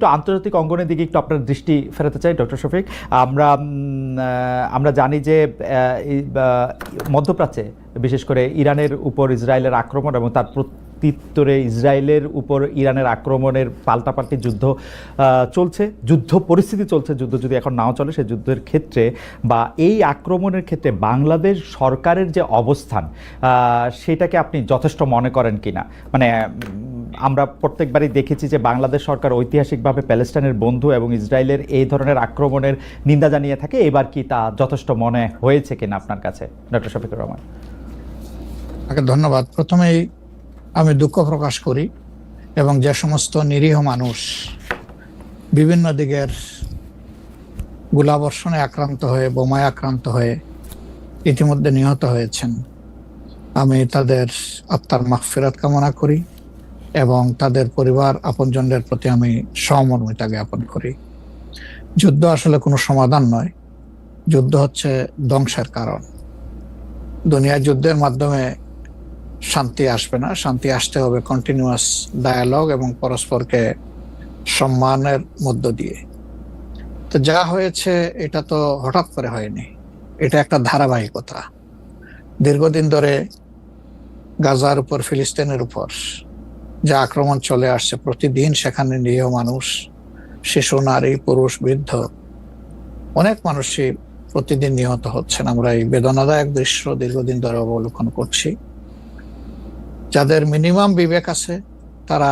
একটু আন্তর্জাতিক অঙ্গনের দিকে একটু আপনার দৃষ্টি ফেরাতে চাই ডক্টর শফিক। আমরা জানি যে মধ্যপ্রাচ্যে বিশেষ করে ইরানের উপর ইসরায়েলের আক্রমণ এবং তার প্রত্যুত্তরে ইসরায়েলের উপর ইরানের আক্রমণের পাল্টাপাল্টি যুদ্ধ চলছে, যুদ্ধ পরিস্থিতি চলছে। যুদ্ধ যদি এখন নাও চলে, সেই যুদ্ধের ক্ষেত্রে বা এই আক্রমণের ক্ষেত্রে বাংলাদেশ সরকারের যে অবস্থান সেটাকে আপনি যথেষ্ট মনে করেন কিনা? মানে আমরা প্রত্যেকবারই দেখেছি যে বাংলাদেশ সরকার ঐতিহাসিকভাবে প্যালেস্টাইনের বন্ধু এবং ইসরায়েলের এই ধরনের আক্রমণের নিন্দা জানিয়ে থাকে। এবার কি তা যথেষ্ট মনে হয়েছে কিনা আপনার কাছে, ডক্টর শফিকুর রহমান? ধন্যবাদ। প্রথমেই আমি দুঃখ প্রকাশ করি এবং যে সমস্ত নিরীহ মানুষ বিভিন্ন দিকের গোলাবর্ষণে আক্রান্ত হয়ে, বোমায় আক্রান্ত হয়ে ইতিমধ্যে নিহত হয়েছেন, আমি তাদের আত্মার মাগফিরাত কামনা করি এবং তাদের পরিবার আপনজনদের প্রতি আমি সহমর্মিতা জ্ঞাপন করি। যুদ্ধ আসলে কোনো সমাধান নয়, যুদ্ধ হচ্ছে ধ্বংসের কারণ। দুনিয়ার যুদ্ধের মাধ্যমে শান্তি আসবে না, শান্তি আসতে হবে কন্টিনিউয়াস ডায়ালগ এবং পরস্পরকে সম্মানের মধ্য দিয়ে। তো যা হয়েছে এটা তো হঠাৎ করে হয়নি, এটা একটা ধারাবাহিকতা। দীর্ঘদিন ধরে গাজার উপর, ফিলিস্তিনের উপর যে আক্রমণ চলে আসছে, প্রতিদিন সেখানে নিরীহ মানুষ, শিশু, নারী, পুরুষ, বৃদ্ধ, অনেক মানুষই প্রতিদিন নিহত হচ্ছেন। আমরা এই বেদনাদায়ক দৃশ্য দীর্ঘদিন ধরে অবলোকন করছি। যাদের মিনিমাম বিবেক আছে তারা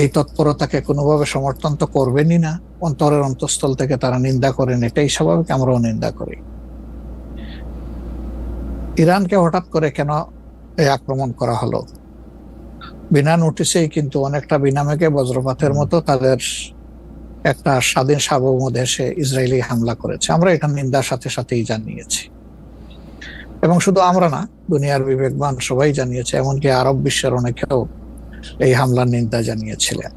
এই তৎপরতাকে কোনোভাবে সমর্থন তো করবেনই না, অন্তরের অন্তঃস্থল থেকে তারা নিন্দা করেন, এটাই স্বাভাবিক, আমরাও নিন্দা করি। ইরানকে হঠাৎ করে কেন এই আক্রমণ করা হলো? বিনা নোটিশেই, কিন্তু অনেকটা বিনামেকে বজ্রপাতের মতো তাদের একটা স্বাধীন সার্বভৌম দেশে ইসরায়েলি হামলা করেছে। আমরা এটা নিন্দার সাথে সাথেই জানিয়েছি এবং শুধু আমরা না, দুনিয়ার বিবেকবান সবাই জানিয়েছে, এমনকি আরব বিশ্বের অনেকেও এই হামলার নিন্দা জানিয়েছিলেন।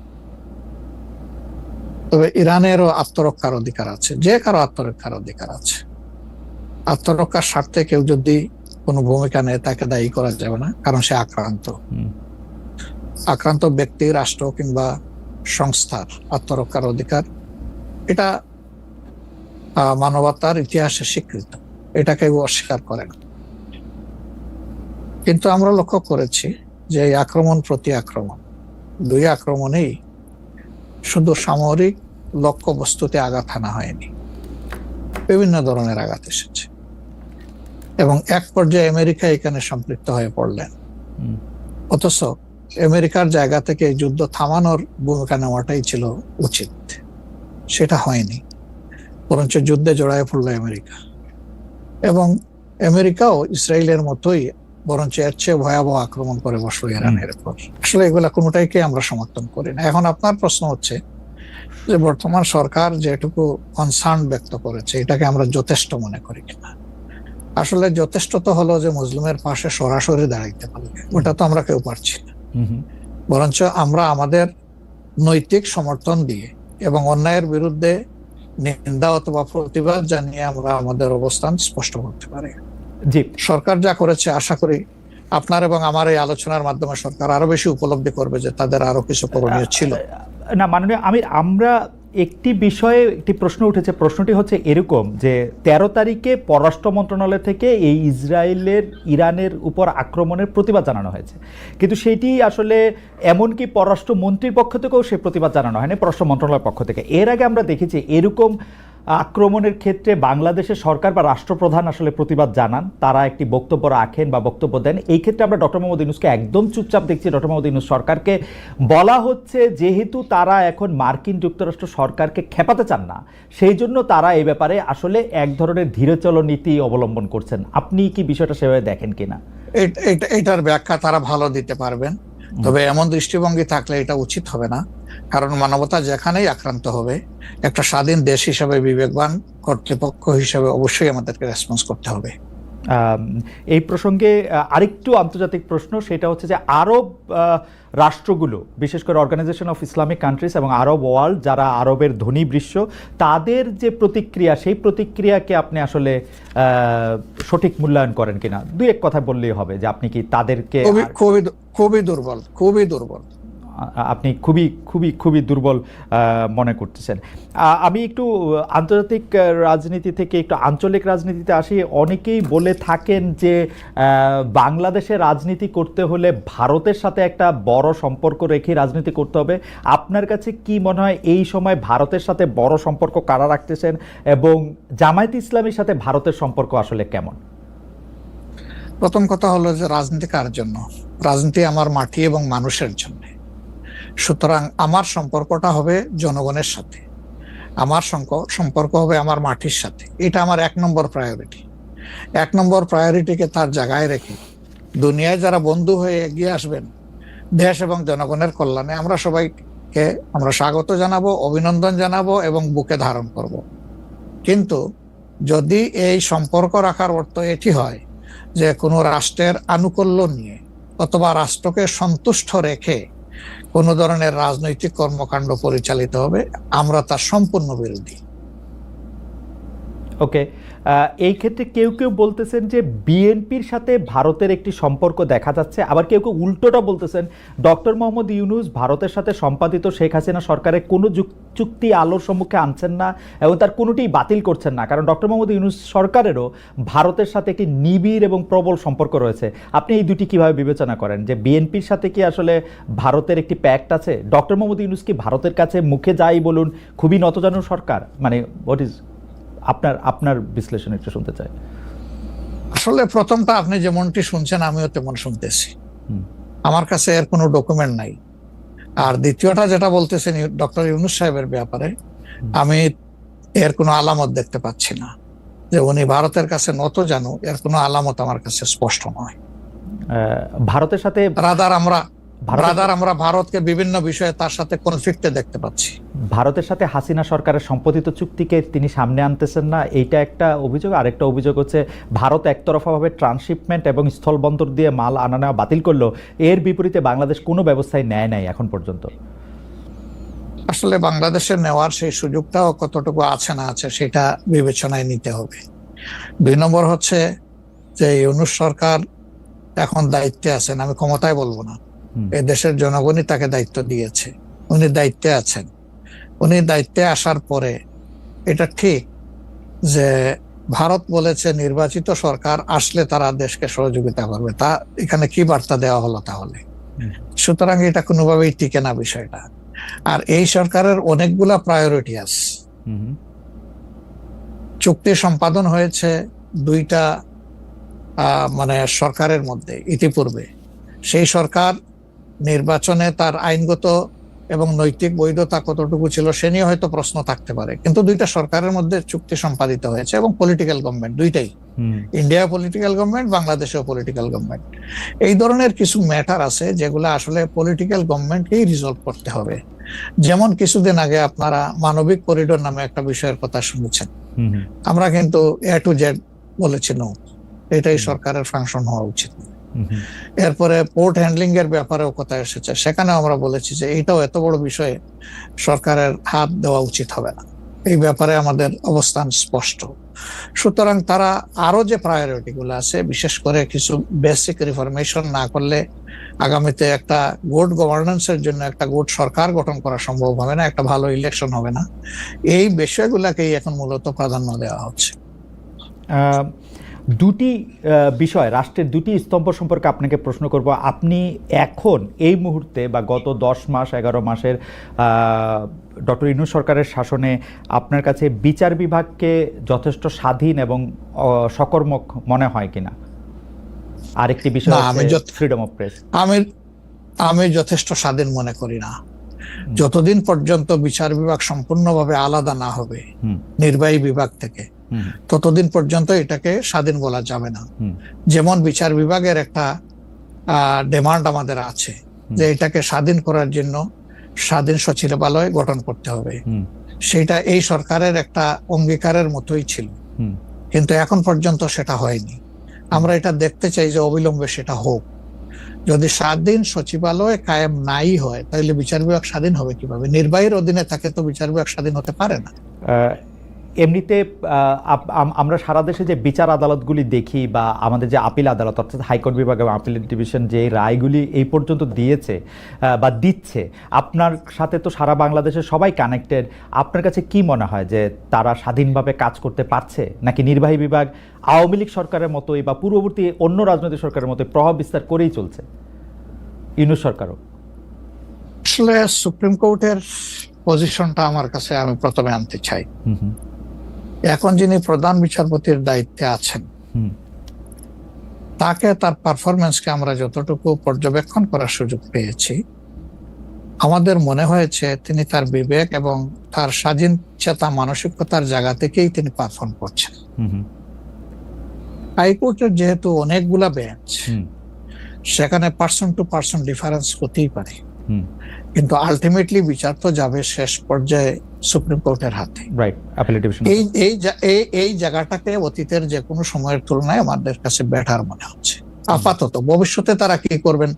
তবে ইরানেরও আত্মরক্ষার অধিকার আছে, যে কারো আত্মরক্ষার অধিকার আছে। আত্মরক্ষার স্বার্থে কেউ যদি কোনো ভূমিকা নেয় তাকে দায়ী করা যাবে না, কারণ সে আক্রান্ত ব্যক্তি, রাষ্ট্র কিংবা সংস্থার আত্মরক্ষার অধিকার, এটা মানবতার ইতিহাসে স্বীকৃত, এটা কেউ অস্বীকার করে না। কিন্তু আমরা লক্ষ্য করেছি যে এই আক্রমণ প্রতি আক্রমণ, দুই আক্রমণেই শুধু সামরিক লক্ষ্য বস্তুতে আঘাত হানা হয়নি, বিভিন্ন ধরনের আঘাত এসেছে এবং এক পর্যায়ে আমেরিকা এখানে সম্পৃক্ত হয়ে পড়লেন। অথচ আমেরিকার জায়গা থেকে যুদ্ধ থামানোর ভূমিকা নেওয়াটাই ছিল উচিত, সেটা হয়নি, বরঞ্চ যুদ্ধে জড়ায় পড়লো আমেরিকা। এবং আমেরিকাও ইসরায়েলের মতোই বরঞ্চ এর চেয়ে ভয়াবহ আক্রমণ করে বসলো ইরানের উপর। আসলে এগুলা কোনোটাইকে আমরা সমর্থন করি না। এখন আপনার প্রশ্ন হচ্ছে যে বর্তমান সরকার যেটুকু কনসার্ন ব্যক্ত করেছে, এটাকে আমরা যথেষ্ট মনে করি কিনা? আসলে যথেষ্ট তো হলো যে মুসলিমের পাশে সরাসরি দাঁড়াইতে পারবে, ওটা তো আমরা কেউ পারছি না। বরঞ্চ আমরা আমাদের নৈতিক সমর্থন দিয়ে এবং অন্যায়ের বিরুদ্ধে নিন্দা অথবা প্রতিবাদ জানিয়ে আমরা আমাদের অবস্থান স্পষ্ট করতে পারি। জি, সরকার যা করেছে, আশা করি আপনার এবং আমার এই আলোচনার মাধ্যমে সরকার আরো বেশি উপলব্ধি করবে যে তাদের আরো কিছু করণীয় ছিল। না মাননীয় আমির, আমরা একটি বিষয়ে একটি প্রশ্ন উঠেছে। প্রশ্নটি হচ্ছে এরকম যে 13 তারিখে পররাষ্ট্র মন্ত্রণালয় থেকে এই ইরানের উপর আক্রমণের প্রতিবাদ জানানো হয়েছে, কিন্তু সেটি আসলে এমনকি পররাষ্ট্রমন্ত্রীর পক্ষ থেকেও সে প্রতিবাদ জানানো হয়নি, পররাষ্ট্র মন্ত্রণালয়ের পক্ষ থেকে। এর আগে আমরা দেখেছি এরকম আক্রমণের ক্ষেত্রে বাংলাদেশের সরকার বা রাষ্ট্রপ্রধান আসলে প্রতিবাদ জানান, তারা একটি বক্তব্য রাখেন বা বক্তব্য দেন। এই ক্ষেত্রে আমরা ডক্টর মোহাম্মদ ইউনূসকে একদম চুপচাপ দেখছি। ডক্টর মোহাম্মদ ইউনূস সরকারকে বলা হচ্ছে যেহেতু তারা এখন মার্কিন যুক্তরাষ্ট্র সরকারকে খেপাতে চান না, সেই জন্য তারা এই ব্যাপারে আসলে এক ধরনের ধীরচল নীতি অবলম্বন করছেন। আপনি কি বিষয়টা সেভাবে দেখেন কিনা? এটার ব্যাখ্যা তারা ভালো দিতে পারবেন, তবে এমন দৃষ্টিভঙ্গি থাকলে এটা উচিত হবে না। কারণ মানবতা যেখানেই আক্রান্ত হবে, একটা স্বাধীন দেশ হিসাবে, বিবেকবান কর্তৃপক্ষ হিসাবে অবশ্যই আমাদেরকে রেসপন্স করতে হবে। এই প্রসঙ্গে আরেকটু আন্তর্জাতিক প্রশ্ন, সেটা হচ্ছে যে আরব রাষ্ট্রগুলো, বিশেষ করে অর্গানাইজেশন অফ ইসলামিক কান্ট্রিজ এবং আরব ওয়ার্ল্ড, যারা আরবের ধনী বৃষ্য, তাদের যে প্রতিক্রিয়া, সেই প্রতিক্রিয়াকে আপনি আসলে সঠিক মূল্যায়ন করেন কিনা? দুই এক কথা বললেই হবে যে আপনি কি তাদেরকে? খুবই দুর্বল, খুবই দুর্বল। আপনি খুবই খুবই খুবই দুর্বল মনে করতেছেন। আমি একটু আন্তর্জাতিক রাজনীতি থেকে একটু আঞ্চলিক রাজনীতিতে আসি। অনেকেই বলে থাকেন যে বাংলাদেশে রাজনীতি করতে হলে ভারতের সাথে একটা বড় সম্পর্ক রেখে রাজনীতি করতে হবে। আপনার কাছে কি মনে হয় এই সময় ভারতের সাথে বড় সম্পর্ক কারা রাখতেছেন, এবং জামায়াত ইসলামীর সাথে ভারতের সম্পর্ক আসলে কেমন? প্রথম কথা হলো যে রাজনীতি কার জন্য? রাজনীতি আমার মাটি এবং মানুষের জন্য। সুতরাং আমার সম্পর্কটা হবে জনগণের সাথে, আমার সম্পর্ক হবে আমার মাটির সাথে। এটা আমার 1 নম্বর প্রায়োরিটি। 1 নম্বর প্রায়োরিটিকে তার জায়গায় রেখে দুনিয়ায় যারা বন্ধু হয়ে এগিয়ে আসবেন দেশ এবং জনগণের কল্যাণে, আমরা সবাইকে স্বাগত জানাবো, অভিনন্দন জানাবো এবং বুকে ধারণ করব। কিন্তু যদি এই সম্পর্ক রাখার অর্থ এটি হয় যে কোনো রাষ্ট্রের আনুকূল্য নিয়ে অথবা রাষ্ট্রকে সন্তুষ্ট রেখে কোনো ধরনের রাজনৈতিক কর্মকাণ্ড পরিচালিত হবে, আমরা তার সম্পূর্ণ বিরোধী। ওকে, এই ক্ষেত্রে কেউ কেউ বলতেছেন যে বিএনপির সাথে ভারতের একটি সম্পর্ক দেখা যাচ্ছে, আবার কেউ কেউ উল্টোটা বলতেছেন ডক্টর মোহাম্মদ ইউনূস ভারতের সাথে সম্পাদিত শেখ হাসিনা সরকারের কোনো চুক্তি আলোর সম্মুখে আনছেন না এবং তার কোনোটিই বাতিল করছেন না, কারণ ডক্টর মোহাম্মদ ইউনূস সরকারেরও ভারতের সাথে একটি নিবিড় এবং প্রবল সম্পর্ক রয়েছে। আপনি এই দুটি কিভাবে বিবেচনা করেন, যে বিএনপির সাথে কি আসলে ভারতের একটি প্যাক্ট আছে? ডক্টর মোহাম্মদ ইউনূস কি ভারতের কাছে মুখে যাই বলুন খুবই নতজানু সরকার? মানে হোয়াট ইজ আপনার বিশ্লেষণ একটু শুনতে চাই। আসলে প্রথমটা আপনি যেমনটি শুনছেন আমিও তেমন শুনতেছি, আমার কাছে এর কোনো ডকুমেন্ট নাই। আর দ্বিতীয়টা যেটা বলতেছেন ডক্টর ইউনূস সাহেবের ব্যাপারে, আমি এর কোনো আলামত দেখতে পাচ্ছি না যে উনি ভারতের কাছে নত জানু, এর কোনো আলামত আমার কাছে স্পষ্ট নয়। ভারতের সাথে আমরা ভারতকে বিভিন্ন বিষয়ে তার সাথে কনফ্লিক্টে দেখতে পাচ্ছি। ভারতের সাথে হাসিনা সরকারের সম্পাদিত চুক্তিকে তিনি সামনে আনতেছেন না, এইটা একটা অভিযোগ। আরেকটা অভিযোগ হচ্ছে ভারত একতরফাভাবে ট্রান্সশিপমেন্ট এবং স্থলবন্দর দিয়ে মাল আনা নেওয়া বাতিল করলো, এর বিপরীতে বাংলাদেশ কোনো ব্যবস্থাই নেয় নাই এখন পর্যন্ত। আসলে বাংলাদেশের নেওয়ার সেই সুযোগটাও কতটুকু আছে না আছে সেটা বিবেচনায় নিতে হবে। 2 নম্বর হচ্ছে যে ইউনূস সরকার এখন দায়িত্বে আছেন, আমি ক্ষমতায় বলবো না, এই দেশের জনগণই তাকে দায়িত্ব দিয়েছে, উনি দায়িত্বে আছেন। উনি দায়িত্বে আসার পরে এটা ঠিক যে ভারত বলেছে নির্বাচিত সরকার আসলে তারা দেশকে সহযোগিতা করবে, তা এখানে কি বার্তা দেওয়া হলো তাহলে? সুতরাং এটা কোনোভাবেই টিকে না বিষয়টা। আর এই সরকারের অনেকগুলা প্রায়োরিটি আছে। চুক্তি সম্পাদন হয়েছে 2টা মানে সরকারের মধ্যে ইতিপূর্বে। সেই সরকার নির্বাচনে তার আইনগত এবং নৈতিক বৈধতা কতটুকু ছিল সে নিয়ে হয়তো প্রশ্ন থাকতে পারে, কিন্তু 2টা সরকারের মধ্যে চুক্তি সম্পাদিত হয়েছে এবং পলিটিক্যাল গভর্নমেন্ট দুইটাই, ইন্ডিয়া পলিটিক্যাল গভর্নমেন্ট, বাংলাদেশেও পলিটিক্যাল গভর্নমেন্ট। এই ধরনের কিছু ম্যাটার আছে যেগুলো আসলে পলিটিক্যাল গভর্নমেন্টকেই রিজলভ করতে হবে। যেমন কিছুদিন আগে আপনারা মানবিক করিডোর নামে একটা বিষয়ের কথা শুনেছেন, আমরা কিন্তু A to Z বলেছি নো, এটাই সরকারের ফাংশন হওয়া উচিত। এরপরে পোর্ট হ্যান্ডলিং এর ব্যাপারেও কথা এসেছে, সেখানে আমরা বলেছি যে এইটাও এত বড় বিষয়ে সরকারের হাত দেওয়া উচিত হবে না, এই ব্যাপারে আমাদের অবস্থান স্পষ্ট। সুতরাং তারা আরো যে প্রায়োরিটি গুলো আছে, বিশেষ করে কিছু বেসিক রিফরমেশন না করলে আগামীতে একটা গুড গভর্নেন্সের জন্য একটা গুড সরকার গঠন করা সম্ভব হবে না, একটা ভালো ইলেকশন হবে না, এই বিষয়গুলোকেই এখন মূলত প্রাধান্য দেওয়া হচ্ছে। দুটি বিষয়, রাষ্ট্রের দুটি স্তম্ভ সম্পর্কে আপনাকে প্রশ্ন করব। আপনি এখন এই মুহূর্তে বা গত 10 মাস 11 মাসের ডক্টর ইউনূস সরকারের শাসনে আপনার কাছে বিচার বিভাগকে যথেষ্ট স্বাধীন এবং সকর্মক মনে হয় কিনা? আরেকটি বিষয় ফ্রিডম অফ প্রেস। আমি যথেষ্ট স্বাধীন মনে করি না। যতদিন পর্যন্ত বিচার বিভাগ সম্পূর্ণভাবে আলাদা না হবে নির্বাহী বিভাগ থেকে, ততদিন পর্যন্ত এটাকে স্বাধীন বলা যাবে না। যেমন বিচার বিভাগের একটা ডিমান্ড আমাদের আছে যে এটাকে স্বাধীন করার জন্য স্বাধীন সচিবালয় গঠন করতে হবে, সেটা এই সরকারের একটা অঙ্গীকারের মতোই ছিল, কিন্তু এখন পর্যন্ত সেটা হয়নি। আমরা এটা দেখতে চাই যে অবিলম্বে সেটা হোক। যদি স্বাধীন সচিবালয় কায়েম নাই হয় তাহলে বিচার বিভাগ স্বাধীন হবে কিভাবে? নির্বাহীর অধীনে থাকে তো বিচার বিভাগ স্বাধীন হতে পারে না। এমনিতে আমরা সারা দেশে যে বিচার আদালতগুলি দেখি বা আমাদের যে আপিল আদালত অর্থাৎ হাইকোর্ট বিভাগ এবং আপিল ডিভিশন যে রায়গুলি এই পর্যন্ত দিয়েছে বা দিচ্ছে, আপনার সাথে তো সারা বাংলাদেশের সবাই কানেক্টেড। আপনার কাছে কি মনে হয় যে তারা স্বাধীনভাবে কাজ করতে পারছে, নাকি নির্বাহী বিভাগ আওয়ামী লীগ সরকারের মতোই বা পূর্ববর্তী অন্য রাজনৈতিক সরকারের মতোই প্রভাব বিস্তার করেই চলছে, ইউনূস সরকারও? আসলে সুপ্রিম কোর্টের পজিশনটা আমার কাছে আমি প্রথমে আনতে চাই। এখন যিনি প্রধান বিচারপতির দায়িত্বে আছেন, তাকে তার পারফরমেন্সকে আমরা যতটুকু পর্যবেক্ষণ করার সুযোগ পেয়েছি, আমাদের মনে হয়েছে তিনি তার বিবেক এবং তার স্বাধীন চেতা মানসিকতার জায়গা থেকেই তিনি পারফর্ম করছেন। হাইকোর্টের যেহেতু অনেকগুলা বেঞ্চ, সেখানে পার্সন টু পার্সন ডিফারেন্স হতেই পারে, কিন্তু আলটিমেটলি বিচার তো যাবে শেষ পর্যায়ে সুপ্রিম কোর্টের হাতে। এই জায়গাটাকে অতীতের যে কোনো সময়ের তুলনায় আমাদের কাছে বেটার মনে হচ্ছে। আপাতত ভবিষ্যতে তারা কি করবেন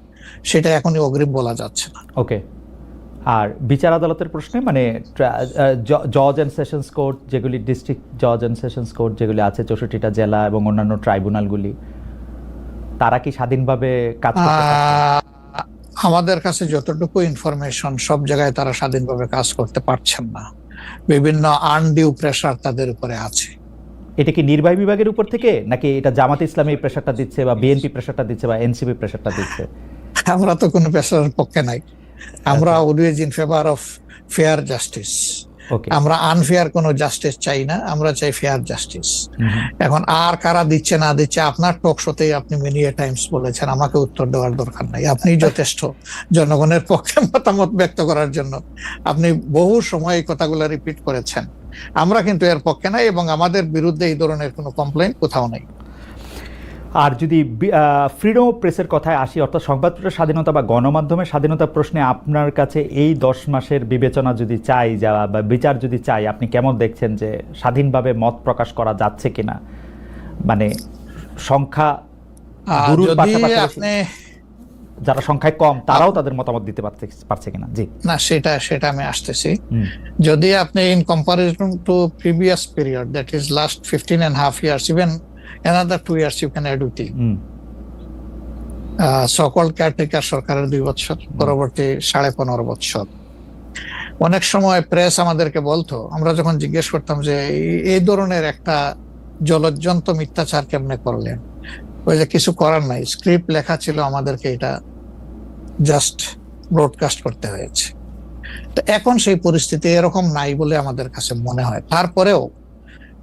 সেটা এখনই অগ্রিম বলা যাচ্ছে না। ওকে। আর বিচার আদালতের প্রশ্নে মানে জজ অ্যান্ড সেশনস কোর্ট যেগুলি, ডিস্ট্রিক্ট জজ অ্যান্ড সেশনস কোর্ট যেগুলি আছে 64টা জেলা এবং অন্যান্য ট্রাইব্যুনালগুলি, তারা কি স্বাধীনভাবে কাজ করতে পারছে? আমাদের কাছে যতটুকু ইনফরমেশন, সব জায়গায় তারা স্বাধীনভাবে কাজ করতে পারছেন না। বিভিন্ন আনডিউ প্রেসার তাদের উপরে আছে। এটা কি নির্বাহী বিভাগের উপর থেকে, নাকি এটা জামাত ইসলামী প্রেসারটা দিচ্ছে বা বিএনপি প্রেসারটা দিচ্ছে বা এনসিপি প্রেসারটা দিচ্ছে? আমরা তো কোনো প্রেসারের পক্ষে নাই। আমরা always in favour of fair justice. আমরা আনফেয়ার কোনো জাস্টিস চাই না, আমরা চাই ফেয়ার জাস্টিস। এখন আর কারা দিচ্ছে না দিচ্ছে, আপনার টক শোতেই আপনি মেনি টাইমস বলেছেন, আমাকে উত্তর দেওয়ার দরকার নাই। আপনি যথেষ্ট জনগণের পক্ষে মতামত ব্যক্ত করার জন্য আপনি বহু সময় এই কথাগুলো রিপিট করেছেন। আমরা কিন্তু এর পক্ষে নাই এবং আমাদের বিরুদ্ধে এই ধরনের কোনো কমপ্লেইন কোথাও নেই। আর যদি ফ্রিডম অফ প্রেসের কথায় আসি, অর্থাৎ সংবাদপত্রের স্বাধীনতা বা গণমাধ্যমের স্বাধীনতা প্রশ্নে আপনার কাছে এই 10 মাসের বিবেচনা যদি চাই বা বিচার যদি চাই, আপনি কেমন দেখছেন যে স্বাধীনভাবে মত প্রকাশ করা যাচ্ছে কিনা? মানে সংখ্যা যারা সংখ্যায় কম তারাও তাদের মতামত দিতে পারছে কিনা? জি না, সেটা আমি আসতেছি। যদি আপনি in comparison two previous period, that is last 15.5 years, even another 2 years you can add with it. So-called caretaker সরকারের 2 বছর, পরবর্তী 15.5 বছর। অনেক সময় প্রেস আমাদেরকে বলতো, আমরা যখন জিজ্ঞেস করতাম যে এই ধরনের একটা জলজ্জন্ত মিথ্যাচার কেমনে করলেন, ওই যে কিছু করার নাই, স্ক্রিপ্ট লেখা ছিল, আমাদেরকে এটা জাস্ট ব্রডকাস্ট করতে হয়েছে। তো এখন সেই পরিস্থিতি এরকম নাই বলে আমাদের কাছে মনে হয়। তারপরেও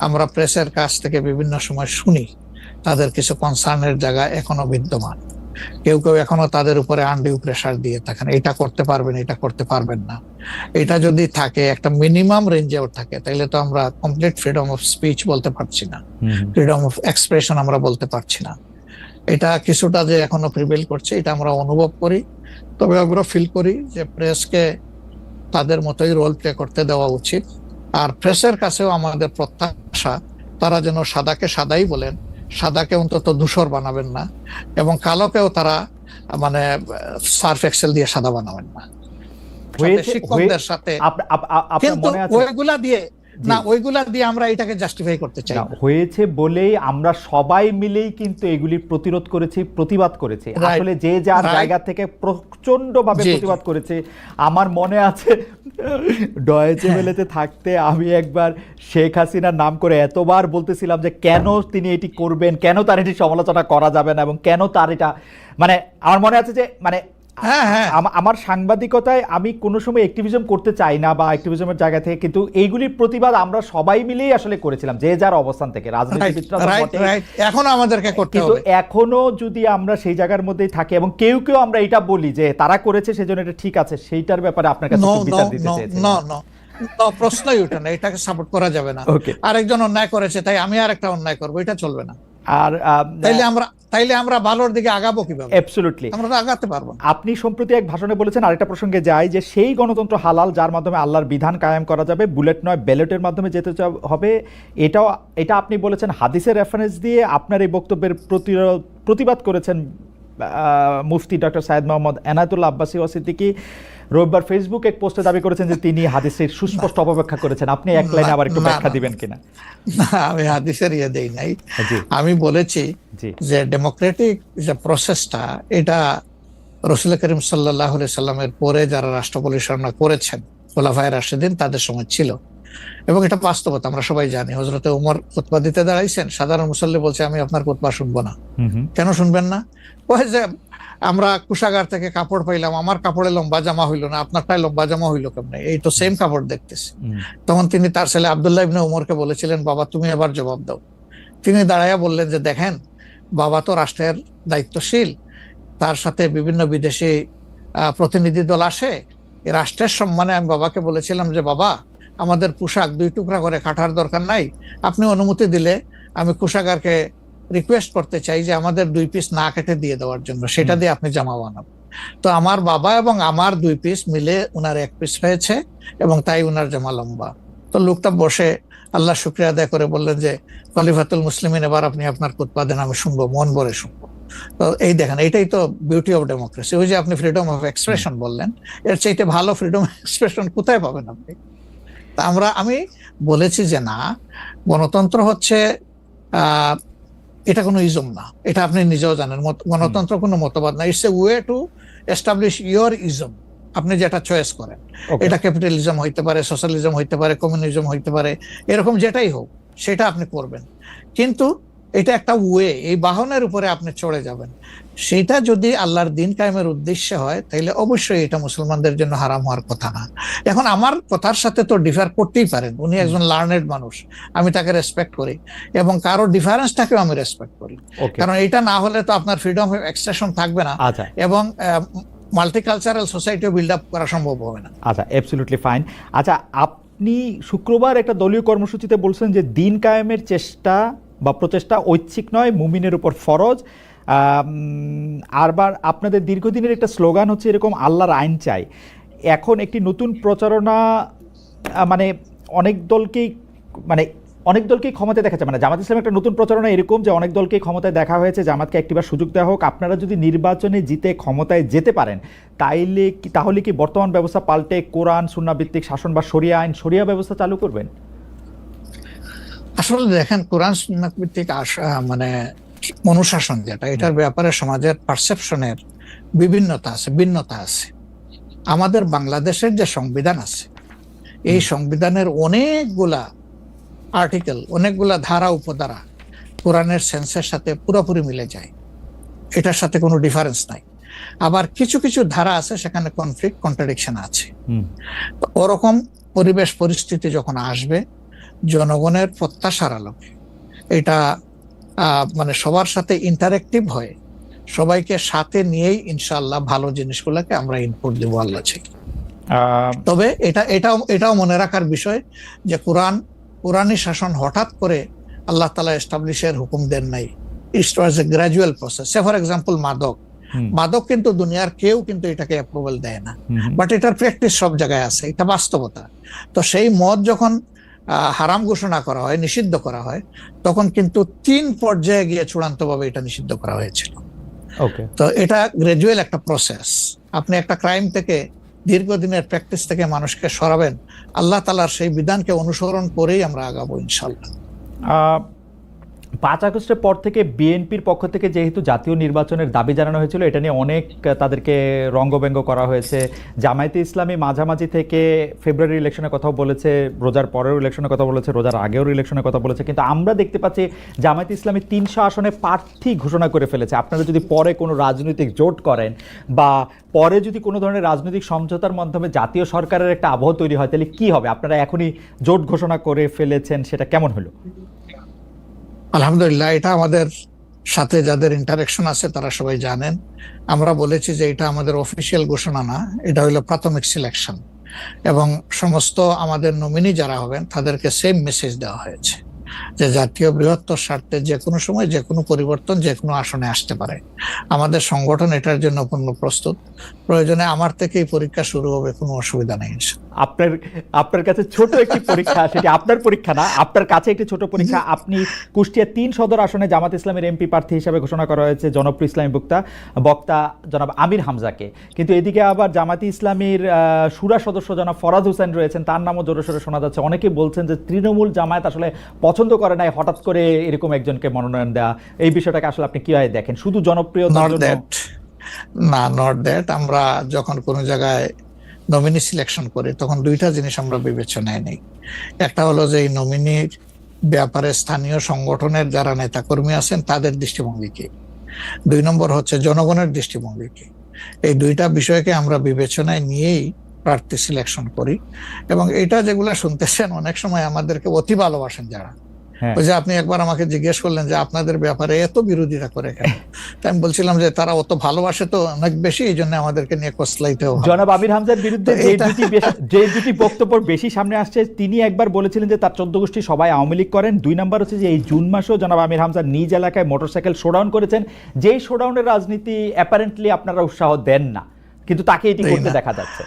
আমরা প্রেসের কাছ থেকে বিভিন্ন সময় শুনি তাদের কিছু কনসার্নের জায়গা এখনো বিদ্যমান। কেউ কেউ এখনো তাদের উপরে আনডিউ প্রেসার দিয়ে থাকেন, এটা করতে পারবেন, এটা করতে পারবেন না। এটা যদি থাকে, একটা মিনিমাম রেঞ্জেও থাকে, তাহলে তো আমরা কমপ্লিট ফ্রিডম অফ স্পিচ বলতে পারছি না, ফ্রিডম অফ এক্সপ্রেশন আমরা বলতে পারছি না। এটা কিছুটা যে এখনো প্রিভেল করছে, এটা আমরা অনুভব করি। তবে আমরা ফিল করি যে প্রেসকে তাদের মতোই রোল প্লে করতে দেওয়া উচিত। আর প্রেসের কাছেও আমাদের প্রত্যাশা, তারা যেন সাদাকে সাদাই বলেন, সাদাকে অন্তত ধূসর বানাবেন না, এবং কালোকেও তারা মানে সার্ফ এক্সেল দিয়ে সাদা বানাবেন না। শিক্ষকদের সাথে কিন্তু ওইগুলা দিয়ে আমরা এটাকে জাস্টিফাই করতে চাই হয়েছে বলেই আমরা সবাই মিলেই কিন্তু এগুলি প্রতিরোধ করেছি, প্রতিবাদ করেছি। আসলে যে যার জায়গা থেকে প্রচন্ড ভাবে প্রতিবাদ করেছে। আমার মনে আছে ডয়েচে ওয়েলেতে থাকতে আমি একবার শেখ হাসিনার নাম করে এতবার বলতেছিলাম যে কেন তিনি এটি করবেন, কেন তার এটি সমালোচনা করা যাবে না, এবং কেন তার এটা, মানে আমার মনে আছে যে মানে আমার সাংবাদিকতায় আমি কোনো সময় অ্যাক্টিভিজম করতে চাই না বা অ্যাক্টিভিজমের জায়গা থেকে, কিন্তু এইগুলির প্রতিবাদ আমরা সবাই মিলেই আসলে করেছিলাম, যে যার অবস্থান থেকে। এখনো আমাদেরকে করতে হবে, এখনো যদি আমরা সেই জায়গার মধ্যেই থাকি এবং কেউ কেউ আমরা এটা বলি যে তারা করেছে সেজন্য এটা ঠিক আছে, সেইটার ব্যাপারে আপনার কাছে বিচার দিতে চাইছি। প্রশ্নই ওঠে না, এটাকে সাপোর্ট করা যাবে না। আরেকজন অন্যায় করেছে তাই আমি আরেকটা অন্যায় করবো, এটা চলবে না। আর তাইলে আমরা ভালোর দিকে আগাবো কিভাবে? অ্যাবসলিউটলি আমরা তো আগাতে পারবো। আপনি সম্প্রতি এক ভাষণে বলেছেন, আরেকটা প্রসঙ্গে যাই, যে সেই গণতন্ত্র হালাল যার মাধ্যমে আল্লাহর বিধান কায়েম করা যাবে, বুলেট নয় ব্যালটের মাধ্যমে যেতে হবে। এটা আপনি বলেছেন হাদিসের রেফারেন্স দিয়ে। আপনার এই বক্তব্যের প্রতিবাদ করেছেন মুফতি ডক্টর সাইয়েদ মোহাম্মদ এনায়েতুল্লাহ আব্বাসী ওয়া সিদ্দিকী। রবিবার ফেসবুক এক পোস্টে দাবি করেছেন যে তিনি হাদিসের সুস্পষ্ট অপব্যাখ্যা করেছেন। আপনি এক লাইনে আবার একটু ব্যাখ্যা দিবেন কিনা? না, আমি হাদিসের দেই নাই। জি আমি বলেছি জি যে ডেমোক্রেটিক যে প্রসেসটা, এটা রাসূল করিম সাল্লাল্লাহু আলাইহি সাল্লামের পরে যারা রাষ্ট্র পরিচালনা করেছেন খোলাফায়ে রাশিদিন, তাদের সময় ছিল, এবং এটা বাস্তবতা আমরা সবাই জানি। হযরতে ওমর খুতবা দিতে দাঁড়াইছেন, সাধারণ মুসল্লি বলছে আমি আপনার খুতবা শুনবো না। কেন শুনবেন না? ওই যে আমরা কুশাগার থেকে কাপড় পাইলাম, আমার কাপড়ে লম্বা জামা হইলো না, আপনারটাই লম্বা জামা হইলো কেমনে? এই তো সেম কাপড় দেখতেছি। তখন তিনি তার ছেলে আব্দুল্লাহ ইবনে ওমরকে বলেছিলেন, বাবা তুমি এবার জবাব দাও। তিনি দাঁড়াইয়া বললেন যে দেখেন, বাবা তো রাষ্ট্রের দায়িত্বশীল, তার সাথে বিভিন্ন বিদেশি প্রতিনিধি দল আসে, এই রাষ্ট্রের সম্মানে আমি বাবাকে বলেছিলাম যে বাবা আমাদের পোশাক 2 টুকরা করে কাটার দরকার নাই, আপনি অনুমতি দিলে আমি কুশাগারকে রিকোয়েস্ট করতে চাই যে আমাদের 2 পিস না কেটে দিয়ে দেওয়ার জন্য, সেটা দিয়ে আপনি জামা বানাবেন। তো আমার বাবা এবং আমার 2 পিস মিলে উনার 1 পিস হয়েছে, এবং তাই উনার জামা লম্বা। তো লোকটা বসে আল্লাহ শুকরিয়া আদায় করে বললেন যে খলিফাতুল মুসলিমিন, এবার আপনি আপনার খুতবা দেন, আমি শুনবো, মন ভরে শুনবো। তো এই দেখেন, এটাই তো বিউটি অফ ডেমোক্রেসি। ওই যে আপনি ফ্রিডম অফ এক্সপ্রেশন বললেন, এর চাইতে ভালো ফ্রিডম অফ এক্সপ্রেশন কোথায় পাবেন আপনি? তা আমি বলেছি যে না, গণতন্ত্র হচ্ছে এটা কোনো ইজম না, এটা আপনি নিজেও জানেন। গণতন্ত্র কোনো মতবাদ না, it's a way to establish your ism. আপনি যেটা চয়েস করেন, এটা ক্যাপিটালিজম হইতে পারে, সোশ্যালিজম হইতে পারে, কমিউনিজম হইতে পারে, এরকম যেটাই হোক সেটা আপনি করবেন। কিন্তু এটা একটা ওয়ে, এই বাহনের উপরে আপনি চড়ে যাবেন। সেটা যদি আল্লাহর দিন কায়েমের উদ্দেশ্যে হয়, তাহলে অবশ্যই এটা মুসলমানদের জন্য হারাম হওয়ার কথা না। এখন আমার কথার সাথে তো ডিফার করতেই পারেন, উনি একজন লার্নেড মানুষ, আমি তাকে রেসপেক্ট করি, এবং কারো ডিফারেন্সটাকেও আমি রেসপেক্ট করি, কারণ এটা না হলে তো আপনার ফ্রিডম অফ এক্সপ্রেশন থাকবে না, এবং মাল্টিকালচারাল সোসাইটিও বিল্ড আপ করা সম্ভব হবে না। আচ্ছা, অ্যাবসলিউটলি ফাইন। আচ্ছা, আপনি শুক্রবার একটা দলীয় কর্মসূচিতে বলছেন যে দিন কায়েমের চেষ্টা বা প্রচেষ্টা ঐচ্ছিক নয়, মুমিনের উপর ফরজ। আরবার আপনাদের দীর্ঘদিনের একটা স্লোগান হচ্ছে এরকম, আল্লাহর আইন চাই। এখন একটি নতুন প্রচারণা, মানে অনেক দলকেই ক্ষমতায় দেখা যায়, মানে জামাত ইসলাম একটা নতুন প্রচারণা এরকম যে অনেক দলকেই ক্ষমতায় দেখা হয়েছে, জামাতকে একটিবার সুযোগ দেওয়া হোক, আপনারা যদি নির্বাচনে জিতে ক্ষমতায় যেতে পারেন তাহলে কি বর্তমান ব্যবস্থা পাল্টে কোরআন সুন্নাহ ভিত্তিক শাসন বা শরিয়া আইন, শরিয়া ব্যবস্থা চালু করবেন? আসলে দেখেন, কোরআন সুন্নাহ ভিত্তিক মানে অনুশাসন যেটা, এটার ব্যাপারে সমাজের পারসেপশনের ভিন্নতা আছে। আমাদের বাংলাদেশের যে সংবিধান আছে, এই সংবিধানের অনেকগুলা আর্টিকেল, অনেকগুলা ধারা উপধারা কোরআনের সেন্সের সাথে পুরোপুরি মিলে যায়, এটার সাথে কোনো ডিফারেন্স নাই। আবার কিছু কিছু ধারা আছে সেখানে কনফ্লিক্ট, কন্ট্রাডিকশন আছে। তো ওরকম পরিবেশ পরিস্থিতি যখন আসবে, জনগণের প্রত্যাশার আলোকে এটা মানে সবার সাথে ইন্টারেক্টিভ হয়, সবাইকে সাথে নিয়েই ইনশাআল্লাহ ভালো জিনিসগুলোকে আমরা ইনপুট দেব আল্লাহ থেকে। তবে এটাও মনে রাখার বিষয় যে কোরআনী শাসন হঠাৎ করে আল্লাহ তাআলা এস্টাবলিশের হুকুম দেন নাই, it was a gradual process. For example মাদক কিন্তু দুনিয়ার কেউ কিন্তু এটাকে অ্যাপ্রুভাল দেয় না, বাট এটার প্র্যাকটিস সব জায়গায় আছে, এটা বাস্তবতা। তো সেই মদ যখন হারাম ঘোষণা করা হয়, নিষিদ্ধ করা হয়, তখন কিন্তু 3 পর্যায়ে গিয়ে চূড়ান্তভাবে এটা নিষিদ্ধ করা হয়েছিল। তো এটা গ্রাজুয়াল একটা প্রসেস। আপনি একটা ক্রাইম থেকে, দীর্ঘদিনের প্র্যাকটিস থেকে মানুষকে সরাবেন, আল্লাহ তাআলার সেই বিধানকে অনুসরণ করেই আমরা আগাবো ইনশাআল্লাহ। 5 আগস্টের পর থেকে বিএনপির পক্ষ থেকে যেহেতু জাতীয় নির্বাচনের দাবি জানানো হয়েছিল, এটা নিয়ে অনেক তাদেরকে রঙ্গব্যঙ্গ করা হয়েছে। জামায়াতে ইসলামী মাঝামাঝি থেকে ফেব্রুয়ারি ইলেকশনের কথাও বলেছে, রোজার পরেও ইলেকশনের কথা বলেছে, রোজার আগেও ইলেকশনের কথা বলেছে, কিন্তু আমরা দেখতে পাচ্ছি জামায়াতে ইসলামী 300 আসনে প্রার্থী ঘোষণা করে ফেলেছে। আপনারা যদি পরে কোনো রাজনৈতিক জোট করেন বা পরে যদি কোনো ধরনের রাজনৈতিক সমঝোতার মাধ্যমে জাতীয় সরকারের একটা আবহ তৈরি হয়, তাহলে কি হবে? আপনারা এখনই জোট ঘোষণা করে ফেলেছেন, সেটা কেমন হলো? আলহামদুলিল্লাহ, এটা আমাদের সাথে যাদের ইন্টারেকশন আছে তারা সবাই জানেন। আমরা বলেছি যে এটা আমাদের অফিসিয়াল ঘোষণা না, এটা হলো প্রাথমিক সিলেকশন, এবং সমস্ত আমাদের নমিনি যারা হবেন তাদেরকে সেম মেসেজ দেওয়া হয়েছে। যে জাতীয় বৃহত্তর স্বার্থে যে কোনো সময় যে কোনো পরিবর্তন যে কোনো আসনে আসতে পারে। আমাদের সংগঠন এটার জন্য পূর্ণ প্রস্তুত। প্রয়োজনে আমার থেকে এই পরীক্ষা শুরু হবে, কোনো অসুবিধা নেই। আপনার আপনার কাছে ছোট একটি পরীক্ষা, সেটি আপনার পরীক্ষা না, আপনার কাছে একটি ছোট পরীক্ষা। আপনি কুষ্টিয়া ৩ সদর আসনে জামাত ইসলামের এমপি প্রার্থী হিসেবে ঘোষণা করা হয়েছে জনপ্রিয় ইসলামী বক্তা জনাব আমির হামজাকে, কিন্তু এদিকে আবার জামাতি ইসলামীর শুরা সদস্য জনাব ফরাদ হোসেন রয়েছেন, তার নামও জোরে সোরে শোনা যাচ্ছে। অনেকে বলছেন যে তৃণমূল জামায়াত আসলে পছন্দ করে নাই হঠাৎ করে এরকম একজনকে মনোনয়ন দেওয়া। এই বিষয়টাকে আসলে আপনি কিভাবে দেখেন? শুধু জনপ্রিয়তার জন্য? না, নট দ্যাট। আমরা যখন কোনো জায়গায় নমিনি সিলেকশন করি তখন দুইটা জিনিস আমরা বিবেচনায় নেই। একটা হলো যে এই নমিনির ব্যাপারে স্থানীয় সংগঠনের যারা নেতাকর্মী আছেন তাদের দৃষ্টিভঙ্গি কি, 2 নম্বর হচ্ছে জনগণের দৃষ্টিভঙ্গি কি। এই দুইটা বিষয়কে আমরা বিবেচনায় নিয়েই প্রার্থী সিলেকশন করি। এবং এটা যেগুলা শুনতেছেন, অনেক সময় আমাদেরকে অতি ভালোবাসেন যারা, ওই যে আপনি একবার আমাকে জিজ্ঞেস করলেন যে আপনাদের ব্যাপারে এত বিরোধিতা করে কেন, তাই আমি বলছিলাম যে তারা অত ভালোবাসে তো অনেক বেশি, এই জন্য আমাদেরকে নিয়ে কসলাইতেও। জনাব আমির হামজার বিরুদ্ধে যে দুটি বক্তব্য বেশি সামনে আসছে, তিনি একবার বলেছিলেন যে তার 14 গোষ্ঠী সবাই আওয়ামী লীগ করেন। 2 নাম্বার হচ্ছে যে এই জুন মাসেও জনাব আমির হামজা নিজ এলাকায় মোটরসাইকেল শোডাউন করেছেন, যেই শোডাউনের রাজনীতি অ্যাপারেন্টলি আপনারা উৎসাহ দেন না, কিন্তু তাকে এটি করতে দেখা যাচ্ছে।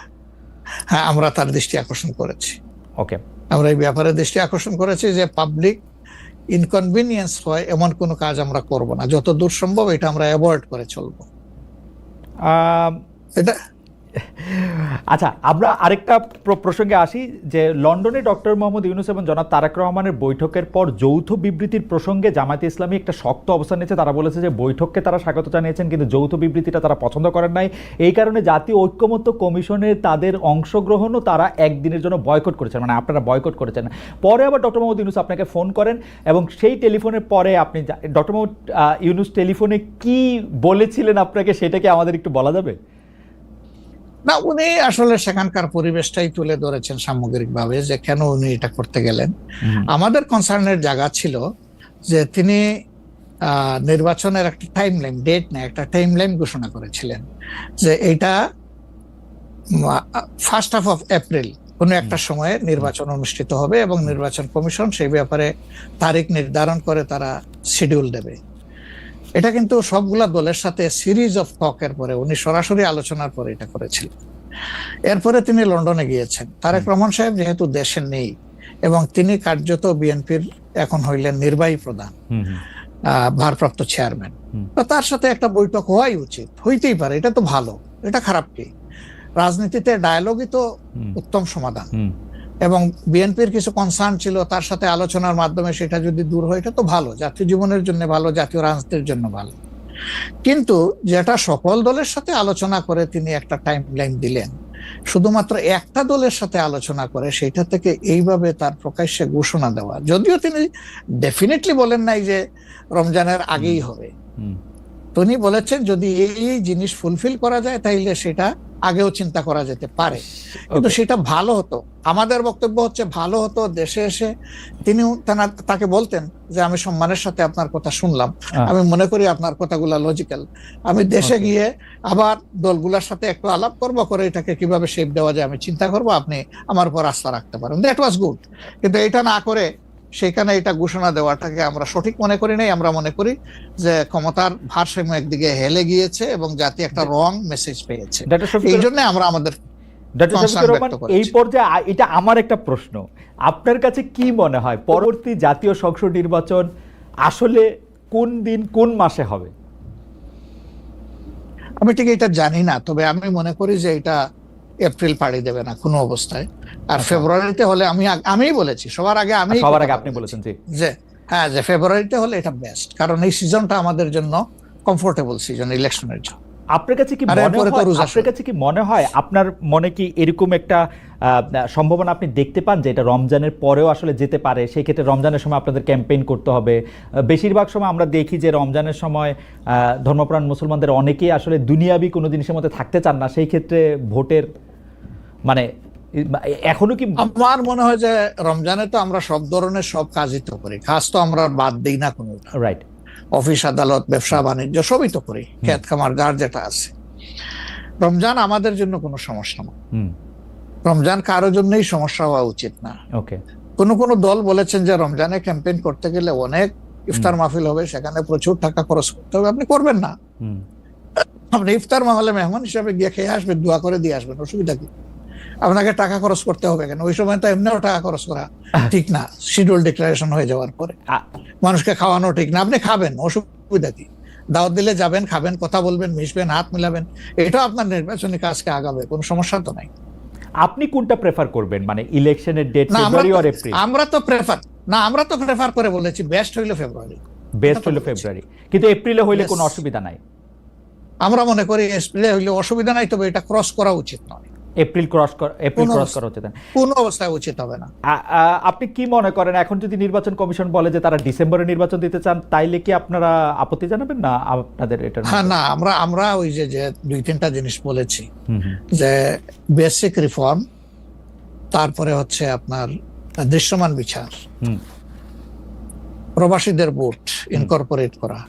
হ্যাঁ, আমরা তার দৃষ্টি আকর্ষণ করেছি। ওকে, আমরা এই ব্যাপারে দৃষ্টি আকর্ষণ করেছি যে পাবলিক ইনকনভিনিয়েন্স হয় এমন কোনো কাজ আমরা করব না, যত দূর সম্ভব এটা আমরা অ্যাভয়েড করে চলবো। এটা আচ্ছা, আমরা আরেকটা প্রসঙ্গে আসি যে লন্ডনে ডক্টর মোহাম্মদ ইউনূস এবং জনাব তারেক রহমানের বৈঠকের পর যৌথ বিবৃতির প্রসঙ্গে জামায়াতে ইসলামী একটা শক্ত অবস্থান নিয়েছে। তারা বলেছে যে বৈঠককে তারা স্বাগত জানিয়েছেন, কিন্তু যৌথ বিবৃতিটা তারা পছন্দ করেন নাই। এই কারণে জাতীয় ঐক্যমত্য কমিশনে তাদের অংশগ্রহণও তারা একদিনের জন্য বয়কট করেছেন, মানে আপনারা বয়কট করেছেন। পরে আবার ডক্টর মোহাম্মদ ইউনূস আপনাকে ফোন করেন এবং সেই টেলিফোনের পরে আপনি ডক্টর মোহাম্মদ ইউনূস টেলিফোনে কি বলেছিলেন আপনাকে, সেটাকে আমাদের একটু বলা যাবে? না, উনি আসলে সেখানকার পরিবেশটাই তুলে ধরেছেন সামগ্রিকভাবে যে কেন উনি এটা করতে গেলেন। আমাদের কনসার্নের জায়গা ছিল যে তিনি নির্বাচনের একটা টাইম লাইন, ডেট না, একটা টাইম লাইন ঘোষণা করেছিলেন যে এইটা 1st half of April কোনো একটা সময়ে নির্বাচন অনুষ্ঠিত হবে এবং নির্বাচন কমিশন সেই ব্যাপারে তারিখ নির্ধারণ করে তারা শিডিউল দেবে। এটা কিন্তু সবগুলা দলের সাথে সিরিজ অফ টকের পরে, উনি সরাসরি আলোচনার পরে এটা করেছিলেন। এরপরে তিনি লন্ডনে গিয়েছেন। তারেক রহমান সাহেব যেহেতু দেশে নেই এবং তিনি কার্যত বিএনপির এখন হইলেন নির্বাহী প্রধান, ভারপ্রাপ্ত চেয়ারম্যান, তো তার সাথে একটা বৈঠক হওয়াই উচিত, হইতেই পারে। এটা তো ভালো, এটা খারাপ কি? রাজনীতিতে ডায়ালগই তো উত্তম সমাধান। এবং বিএনপির কিছু কনসার্ন ছিল, তার সাথে আলোচনার মাধ্যমে সেটা যদি দূর হয় এটা তো ভালো, জাতীয় জীবনের জন্য ভালো, জাতীয় রাজনীতির জন্য ভালো। কিন্তু যেটা সকল দলের সাথে আলোচনা করে তিনি একটা টাইম লাইন দিলেন, শুধুমাত্র একটা দলের সাথে আলোচনা করে সেটা থেকে এইভাবে তার প্রকাশ্যে ঘোষণা দেওয়া, যদিও তিনি ডেফিনেটলি বলেন নাই যে রমজানের আগেই হবে, তিনি বলেছেন যদি এই জিনিস ফুলফিল করা যায় তাইলে সেটা আগেও চিন্তা করা যেতে পারে, কিন্তু সেটা ভালো হতো। আমাদের বক্তব্য হচ্ছে ভালো হতো দেশে এসে তিনি তাকে বলতেন যে আমি সম্মানের সাথে আপনার কথা শুনলাম, আমি মনে করি আপনার কথাগুলা লজিক্যাল, আমি দেশে গিয়ে আবার দলগুলোর সাথে একটু আলাপ করবো, করে এটাকে কিভাবে শেপ দেওয়া যায় আমি চিন্তা করবো, আপনি আমার উপর আস্থা রাখতে পারেন। That was good. কিন্তু এটা না করে সেখানে এটা ঘোষণা দেওয়াটাকে আমরা সঠিক মনে করি নাই। আমরা মনে করি যে ক্ষমতার ভারসাম্য একদিকে হেলে গিয়েছে এবং জাতি একটা রং মেসেজ পেয়েছে। এই জন্য আমরা আমাদের এই পর্যায়ে এটা আমার একটা প্রশ্ন, আপনার কাছে কি মনে হয় পরবর্তী জাতীয় সংসদ নির্বাচন আসলে কোন দিন কোন মাসে হবে? আমি ঠিক এটা জানি না, তবে আমি মনে করি যে এটা এপ্রিল পাড়ি দেবে না কোনো অবস্থায়। আর ফেব্রুয়ারিতে হলে আমিই বলেছি সবার আগে, আপনি বলেছেন যে হ্যাঁ, যে ফেব্রুয়ারিতে হলে এটা বেস্ট, কারণ এই সিজনটা আমাদের জন্য কমফোর্টেবল সিজন ইলেকশনের জন্য। আপনার কাছে কি মনে হয় আপনার মনে কি এরকম একটা সম্ভাবনা আপনি দেখতে পান যে এটা রমজানের পরেও আসলে যেতে পারে? সেই ক্ষেত্রে রমজানের সময় আপনাদের ক্যাম্পেইন করতে হবে। বেশিরভাগ সময় আমরা দেখি যে রমজানের সময় ধর্মপ্রাণ মুসলমানদের অনেকেই আসলে দুনিয়াবি কোনো জিনিসের মধ্যে থাকতে চান না, সেই ক্ষেত্রে ভোটের মানে এখনো কি? আমার মনে হয় যে রমজানে তো আমরা সব ধরনের সব কাজই তো করি, কাজ তো আমরা বাদ দিই না কোনো, রাইট? অফিস আদালত ব্যবসা বাণিজ্য সবই তো করি, ক্ষেত খামার যার যেটা আছে। রমজান আমাদের জন্য কোনো সমস্যা না, রমজান কারোর জন্যই সমস্যা হওয়া উচিত না। ওকে, কোন দল বলেছেন যে রমজানে ক্যাম্পেইন করতে গেলে অনেক ইফতার মাহফিল হবে, সেখানে প্রচুর টাকা খরচ করতে হবে, আপনি করবেন না। আপনি ইফতার মাহফিলে মেহমান হিসাবে গিয়ে খেয়ে আসবেন, দোয়া করে দিয়ে আসবেন, অসুবিধা কি? আপনাকে টাকা খরচ করতে হবে কেন? ওই সময় তো এমনিও টাকা খরচ করা ঠিক না, শিডিউল ডিক্লারেশন হয়ে যাওয়ার পরে মানুষকে খাওয়ানো ঠিক না। আপনি খাবেন, অসুবিধা কি? দাওয়াত দিলে যাবেন, খাবেন, কথা বলবেন, মিশবেন, হাত মিলাবেন, এটাও আপনার নির্বাচনী কাজকে আগাবে, কোনো সমস্যা তো নাই। আপনি কোনটা প্রেফার করবেন, মানে ইলেকশনের ডেট ফেব্রুয়ারি অর এপ্রিল? আমরা তো প্রেফার করে বলেছি বেস্ট হইলো ফেব্রুয়ারি। বেস্ট হলো ফেব্রুয়ারি, কিন্তু এপ্রিলে হইলে কোনো অসুবিধা নাই। আমরা মনে করি এপ্রিলে হইলে অসুবিধা নাই, তবে এটা ক্রস করা উচিত নয়। এপ্রিল ক্রস করা উচিত না, কোনো অবস্থায় উচিত হবে না। আপনি কি মনে করেন, এখন যদি নির্বাচন কমিশন বলে যে তারা ডিসেম্বরে নির্বাচন দিতে চান, তাইলে কি আপনারা আপত্তি জানাবেন না আপনাদের এটা? হ্যাঁ, না, আমরা ওই যে 2-3টা জিনিস বলেছি, যে বেসিক রিফর্ম, তারপরে হচ্ছে আপনার দৃশ্যমান বিচার, প্রবাসীদের ভোট ইনকর্পোরেট করা,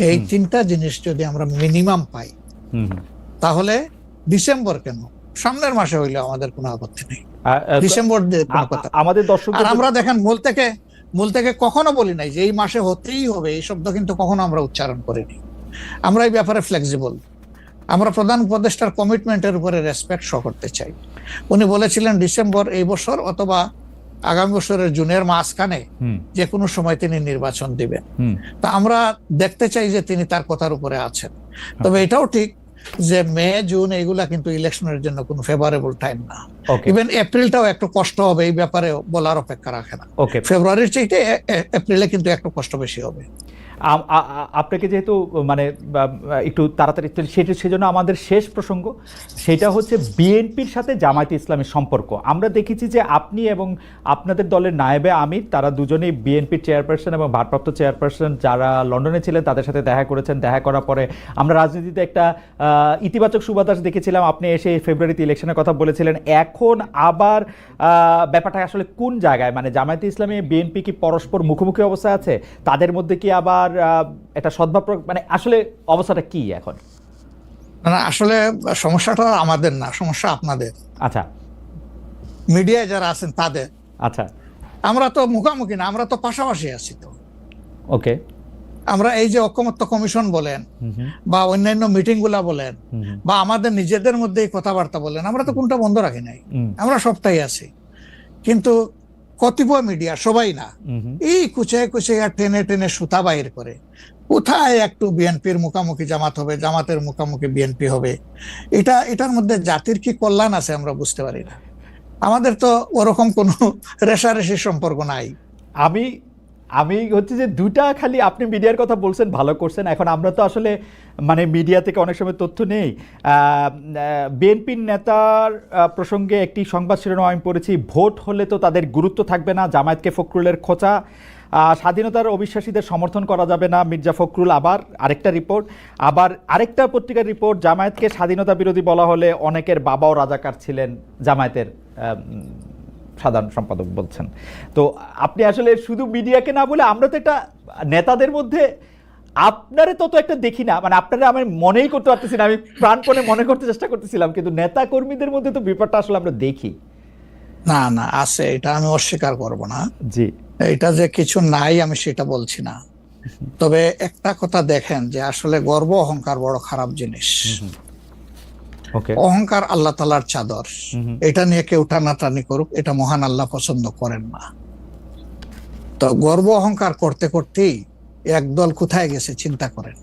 এই 3টা জিনিস যদি আমরা মিনিমাম পাই, তাহলে ডিসেম্বর কেন, সামনের মাসে হইলে আমাদের কোনো আপত্তি নেই। ডিসেম্বর আমাদের দর্শক, আর আমরা দেখেন মূল থেকে কখনো বলি নাই যে এই মাসে হতেই হবে, এই শব্দ কিন্তু কখনো আমরা উচ্চারণ করিনি। আমরা এই ব্যাপারে ফ্লেক্সিবল। আমরা প্রধান উপদেষ্টার কমিটমেন্টের উপরে রেসপেক্ট শো করতে চাই। উনি বলেছিলেন ডিসেম্বর এই বছর অথবা আগামী বছরের জুনের মাঝখানে যে কোনো সময় তিনি নির্বাচন দিবেন। তা আমরা দেখতে চাই যে তিনি তার কথার উপরে আছেন। তবে এটাও ঠিক যে মে জুন এইগুলা কিন্তু ইলেকশনের জন্য কোনো ফেভারেবল টাইম না। ইভেন এপ্রিলটাও একটু কষ্ট হবে, এই ব্যাপারে বলার অপেক্ষা রাখে না। ফেব্রুয়ারির চাইতে এপ্রিলে কিন্তু একটু কষ্ট বেশি হবে। আপনাকে যেহেতু মানে একটু তাড়াতাড়ি, সেজন্য আমাদের শেষ প্রসঙ্গ সেটা হচ্ছে বিএনপির সাথে জামায়াতে ইসলামের সম্পর্ক। আমরা দেখেছি যে আপনি এবং আপনাদের দলের নায়েবে আমির, তারা দুজনেই বিএনপির চেয়ারপারসন এবং ভারপ্রাপ্ত চেয়ারপারসন যারা লন্ডনে ছিলেন তাদের সাথে দেখা করেছেন। দেখা করার পরে আমরা রাজনীতিতে একটা ইতিবাচক সুবাতাস দেখেছিলাম। আপনি এসে ফেব্রুয়ারিতে ইলেকশনের কথা বলেছিলেন। এখন আবার ব্যাপারটা আসলে কোন জায়গায়, মানে জামায়াতে ইসলামী বিএনপি কি পরস্পর মুখোমুখি অবস্থায় আছে? তাদের মধ্যে কি আবার এটা সদ্ভাব, মানে আসলে অবস্থাটা কি এখন? না, আসলে সমস্যাটা আমাদের না, সমস্যা আপনাদের। আচ্ছা, মিডিয়ায় যারা আছেন তাদের। আচ্ছা, আমরা তো মুখোমুখি না, আমরা তো পাশাপাশি আছি। তো ওকে, আমরা এই যে ঐকমত্য কমিশন বলেন বা অন্যান্য মিটিং গুলা বলেন বা আমাদের নিজেদের মধ্যে কথাবার্তা বলেন, আমরা তো কোনটা বন্ধ রাখি নাই, আমরা সবটাই আছি। কিন্তু কতিপয় মিডিয়া, সবাই না, এই কুচায় কুচাইয়া টেনে টেনে সুতা বাইর করে কোথায় একটু বিএনপির মুখামুখি জামাত হবে, জামাতের মুখামুখি বিএনপি হবে। এটার মধ্যে জাতির কি কল্যাণ আছে আমরা বুঝতে পারি না। আমাদের তো ওরকম কোনো রেশারেশির সম্পর্ক নাই। আমি হচ্ছে যে দুটা, খালি আপনি মিডিয়ার কথা বলছেন, ভালো করছেন। এখন আমরা তো আসলে মানে মিডিয়া থেকে অনেক সময় তথ্য নেই। বিএনপির নেতার প্রসঙ্গে একটি সংবাদ শিরোনাম আমি পড়েছি, ভোট হলে তো তাদের গুরুত্ব থাকবে না, জামায়াতকে ফখরুলের খোঁচা, স্বাধীনতার অবিশ্বাসীদের সমর্থন করা যাবে না, মির্জা ফখরুল। আবার আরেকটা রিপোর্ট, আবার আরেকটা পত্রিকার রিপোর্ট, জামায়াতকে স্বাধীনতা বিরোধী বলা হলে অনেকের বাবাও রাজাকার ছিলেন, জামায়াতের সাধারণ সম্পাদক বলছেন। তো আপনি আসলে শুধু মিডিয়াকে না বলে, আমরা তো একটা নেতাদের মধ্যে আপনারে তত একটা দেখি না, মানে আপনারা আমি মনেই করতে পারতেছি না, আমি প্রাণপণে মনে করতে চেষ্টা করতেছিলাম, কিন্তু নেতা কর্মীদের মধ্যে তো ব্যাপারটা আসলে আমরা দেখি না। না, আছে, এটা আমি অস্বীকার করব না। জি, এটা যে কিছু নাই আমি সেটা বলছি না। তবে একটা কথা দেখেন, যে আসলে গর্ব অহংকার বড় খারাপ জিনিস। অহংকার আল্লাহ তাআলার চাদর, এটা নিয়ে কেউ টানাটানি করুক, এটা মহান আল্লাহ পছন্দ করেন না। তো গর্ব অহংকার করতে করতেই একদল কোথায় গেছে চিন্তা করেন।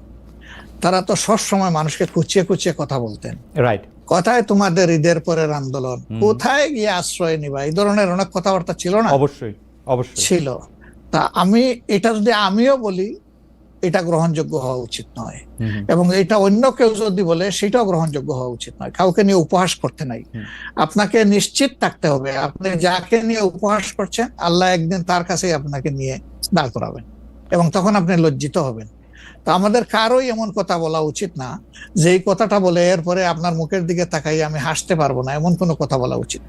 তারা তো সব সময় মানুষকে কুচিয়ে কুচিয়ে কথা বলতেন, রাইট? কোথায় তোমাদের ঈদের পরের আন্দোলন, কোথায় গিয়ে আশ্রয় নিবা, এই ধরনের অনেক কথাবার্তা ছিল না? অবশ্যই ছিল। তা এটা যদি আমিও বলি, এটা গ্রহণযোগ্য হওয়া উচিত নয়, এবং এটা অন্য কেউ যদি বলে সেটাও গ্রহণযোগ্য হওয়া উচিত নয়। কাউকে নিয়ে উপহাস করতে নাই। আপনাকে নিশ্চিত থাকতে হবে, আপনি যাকে নিয়ে উপহাস করছেন, আল্লাহ একদিন তার কাছেই আপনাকে নিয়ে দাঁড় করাবেন, এবং তখন আপনি লজ্জিত হবেন। তো আমাদের কারোই এমন কথা বলা উচিত না যে এই কথাটা বলে এরপরে আপনার মুখের দিকে তাকাই আমি হাসতে পারবো না, এমন কোনো কথা বলা উচিত।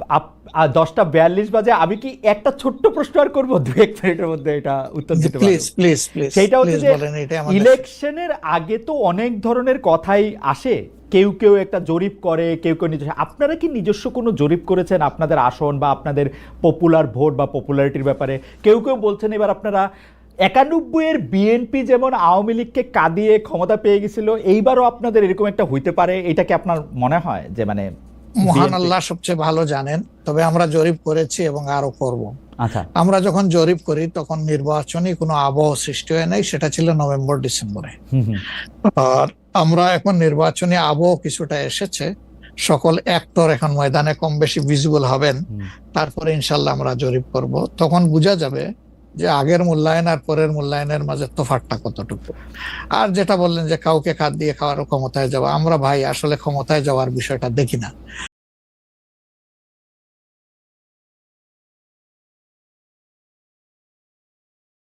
10:42 বাজে, আমি কি একটা ছোট্ট প্রশ্ন আর করবো 2-1 মিনিটের মধ্যে এটা উত্তর দিতে প্লিজ পারবো? প্লিজ প্লিজ সেইটা হচ্ছে যে বলেন, এটা আমাদের ইলেকশনের আগে তো অনেক ধরনের কথাই আসে, কেউ কেউ একটা জরিপ করে, কেউ কেউ নিজস্ব। আপনারা কি নিজস্ব কোনো জরিপ করেছেন আপনাদের আসন বা আপনাদের পপুলার ভোট বা পপুলারিটির ব্যাপারে? কেউ কেউ বলছেন এবার আপনারা 91-এর বিএনপি যেমন আওয়ামী লীগকে কাঁদিয়ে ক্ষমতা পেয়ে গেছিল, এইবারও আপনাদের এরকম একটা হইতে পারে, এটা কি আপনার মনে হয় যে মানে মহান BNP আল্লাহ সবচেয়ে ভালো জানেন, তবে আমরা জরিপ করেছি এবং আরো করব। আচ্ছা আমরা যখন জরিপ করি তখন নির্বাচনী কোনো আবহ সৃষ্টি হয় নাই, সেটা ছিল নভেম্বর ডিসেম্বরে। হুম হুম আর আমরা এখন নির্বাচনী আবহ কিছুটা এসেছে, সকল অ্যাক্টর এখন ময়দানে কম বেশি ভিজিবল হবেন, হুম। তারপরে ইনশাল্লাহ আমরা জরিপ করব, তখন বোঝা যাবে যে আগের মূল্যায়ন আর পরের মূল্যায়নের মাঝে তফাৎটা কতটুকু। আর যেটা বললেন যে কাউকে খাদ দিয়ে খাওয়ার ক্ষমতায় যাওয়া, আমরা ভাই আসলে ক্ষমতায় যাওয়ার বিষয়টা দেখি না।